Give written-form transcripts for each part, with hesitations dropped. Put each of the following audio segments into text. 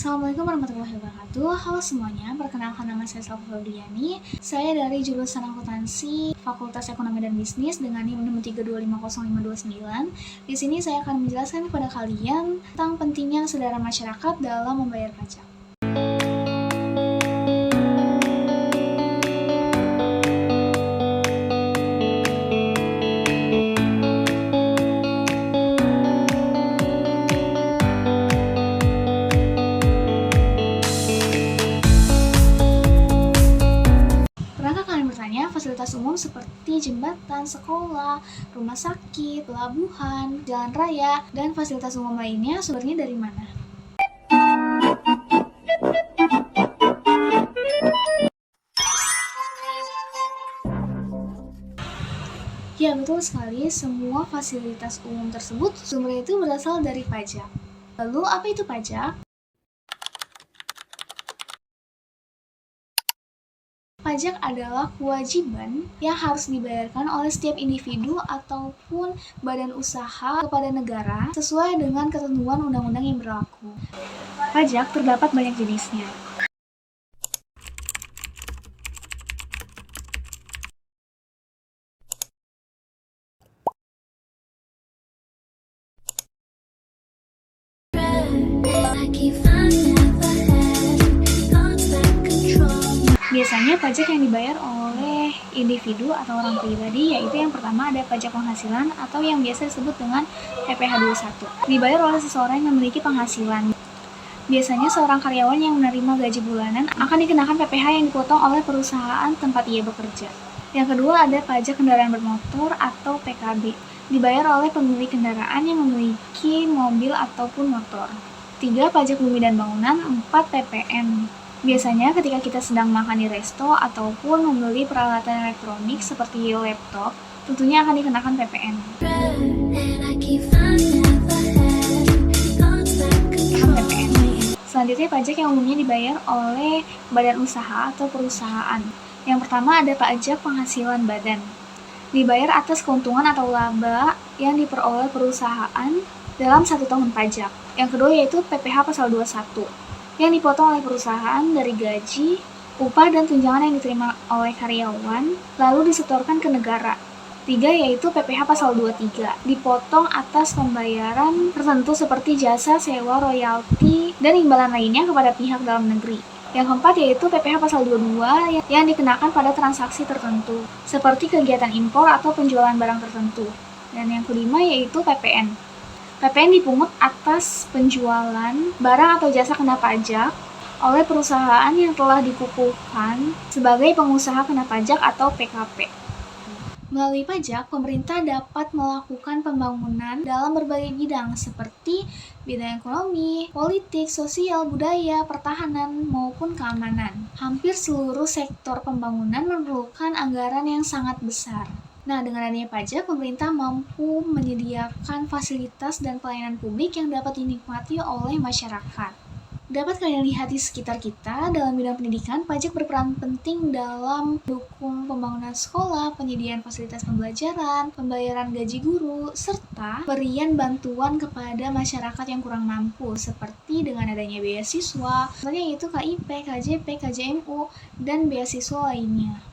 Assalamualaikum warahmatullahi wabarakatuh. Halo semuanya, perkenalkan nama saya Salva Febriani. Saya dari jurusan Akuntansi Fakultas Ekonomi dan Bisnis dengan NIM 3250529. Di sini saya akan menjelaskan kepada kalian tentang pentingnya kesadaran masyarakat dalam membayar pajak. Fasilitas umum seperti jembatan, sekolah, rumah sakit, pelabuhan, jalan raya, dan fasilitas umum lainnya sumbernya dari mana? Ya, betul sekali. Semua fasilitas umum tersebut sumbernya itu berasal dari pajak. Lalu, apa itu pajak? Pajak adalah kewajiban yang harus dibayarkan oleh setiap individu ataupun badan usaha kepada negara sesuai dengan ketentuan undang-undang yang berlaku. Pajak terdapat banyak jenisnya. Biasanya pajak yang dibayar oleh individu atau orang pribadi yaitu yang pertama ada pajak penghasilan atau yang biasa disebut dengan PPh 21. Dibayar oleh seseorang yang memiliki penghasilan. Biasanya seorang karyawan yang menerima gaji bulanan akan dikenakan PPh yang dipotong oleh perusahaan tempat ia bekerja. Yang kedua ada pajak kendaraan bermotor atau PKB. Dibayar oleh pemilik kendaraan yang memiliki mobil ataupun motor. 3. Pajak bumi dan bangunan. 4. PPN. Biasanya ketika kita sedang makan di resto ataupun membeli peralatan elektronik seperti laptop, tentunya akan dikenakan PPN. Selanjutnya pajak yang umumnya dibayar oleh badan usaha atau perusahaan. Yang pertama ada pajak penghasilan badan. Dibayar atas keuntungan atau laba yang diperoleh perusahaan dalam 1 tahun pajak. Yang kedua yaitu PPh pasal 21. Yang dipotong oleh perusahaan dari gaji, upah, dan tunjangan yang diterima oleh karyawan, lalu disetorkan ke negara. 3. Yaitu PPh pasal 23, dipotong atas pembayaran tertentu seperti jasa, sewa, royalti, dan imbalan lainnya kepada pihak dalam negeri. Yang keempat yaitu PPh pasal 22 yang dikenakan pada transaksi tertentu, seperti kegiatan impor atau penjualan barang tertentu. Dan yang kelima yaitu PPN. PPN dipungut atas penjualan barang atau jasa kena pajak oleh perusahaan yang telah dikukuhkan sebagai pengusaha kena pajak atau PKP. Melalui pajak, pemerintah dapat melakukan pembangunan dalam berbagai bidang seperti bidang ekonomi, politik, sosial, budaya, pertahanan, maupun keamanan. Hampir seluruh sektor pembangunan memerlukan anggaran yang sangat besar. Nah, dengan adanya pajak, pemerintah mampu menyediakan fasilitas dan pelayanan publik yang dapat dinikmati oleh masyarakat. Dapat kalian lihat di sekitar kita, dalam bidang pendidikan, pajak berperan penting dalam mendukung pembangunan sekolah, penyediaan fasilitas pembelajaran, pembayaran gaji guru, serta pemberian bantuan kepada masyarakat yang kurang mampu, seperti dengan adanya beasiswa, contohnya yaitu KIP, KJP, KJMU, dan beasiswa lainnya.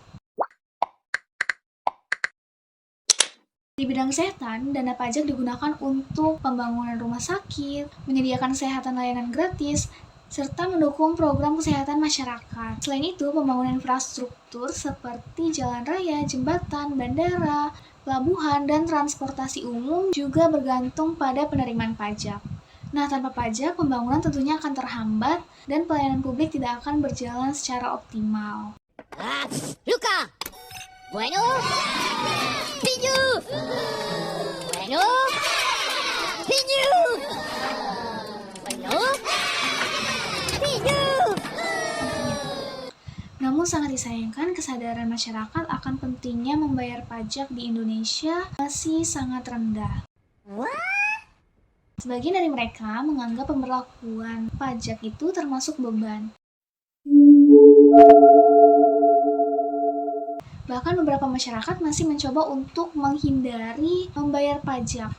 Di bidang kesehatan, dana pajak digunakan untuk pembangunan rumah sakit, menyediakan kesehatan layanan gratis, serta mendukung program kesehatan masyarakat. Selain itu, pembangunan infrastruktur seperti jalan raya, jembatan, bandara, pelabuhan, dan transportasi umum juga bergantung pada penerimaan pajak. Nah, tanpa pajak, pembangunan tentunya akan terhambat dan pelayanan publik tidak akan berjalan secara optimal. Luka! Bueno! Pinyu! Bueno! Pinyu! Bueno! Pinyu! Namun sangat disayangkan kesadaran masyarakat akan pentingnya membayar pajak di Indonesia masih sangat rendah. Sebagian dari mereka menganggap pemberlakuan pajak itu termasuk beban. Bahkan beberapa masyarakat masih mencoba untuk menghindari membayar pajak.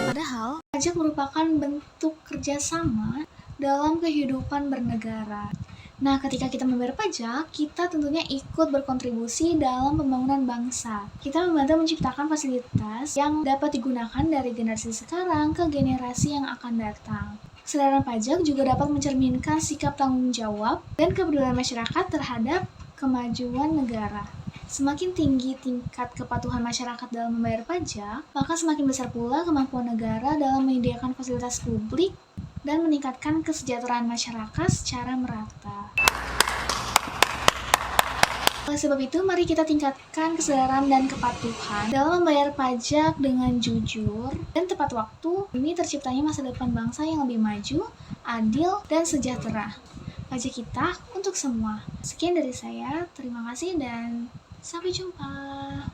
Padahal Pajak merupakan bentuk kerjasama dalam kehidupan bernegara. Nah, ketika kita membayar pajak, kita tentunya ikut berkontribusi dalam pembangunan bangsa. Kita membantu menciptakan fasilitas yang dapat digunakan dari generasi sekarang ke generasi yang akan datang. Kesadaran pajak juga dapat mencerminkan sikap tanggung jawab dan kepedulian masyarakat terhadap kemajuan negara. Semakin tinggi tingkat kepatuhan masyarakat dalam membayar pajak, maka semakin besar pula kemampuan negara dalam menyediakan fasilitas publik dan meningkatkan kesejahteraan masyarakat secara merata. Oleh sebab itu, mari kita tingkatkan kesadaran dan kepatuhan dalam membayar pajak dengan jujur dan tepat waktu demi terciptanya masa depan bangsa yang lebih maju, adil, dan sejahtera. Pajak kita untuk semua. Sekian dari saya, terima kasih dan sampai jumpa.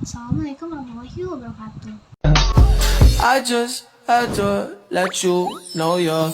Assalamualaikum warahmatullahi wabarakatuh. I just had to let you know you're